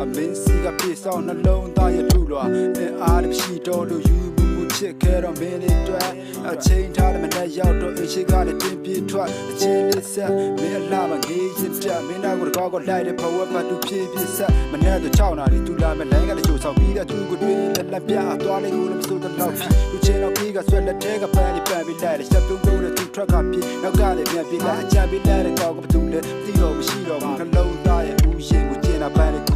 အမင်းစီကပြေဆောင်နှလုံးသားရဲ့ထူလွာအားမရှိတော့လို့ယူမှုချစ်ခဲ့တော့မင်းလေးတွေ့အချိန်ထားတဲ့မနဲ့ရောက်တော့အရှိကလည်းတင်ပြေးထွက်အချင်းလေးဆက်မင်းအလားမငေးရင်တက်မင်းသားကိုကောက်လိုက်တဲ့ဘဝပတ်သူပြေးပြေးဆက်မနဲ့တော့6နာရီသူလာမဲ့လိုင်းကလည်းချိုးဆောင်ပြီးတဲ့သူကိုတွေ့လက်လက်ပြအသွားလေးကိုလည်းမစိုးတော့လောက်သူချင်းတော့ပြီးကဆွဲလက်ထဲကပန်းလေးပန်းပြီးလိုက်တယ်ချက်တုံးတုံးနဲ့သူထွက်ကပြေးနောက်ကလည်းပြန်ပြေးလိုက်အချမ်းပြေးလိုက်တဲ့ကောက်ကဘသူလဲသိတော့မရှိတော့ဘူးနှလုံးသားရဲ့ဦးရင်ကိုကျင်တာပန်းလေး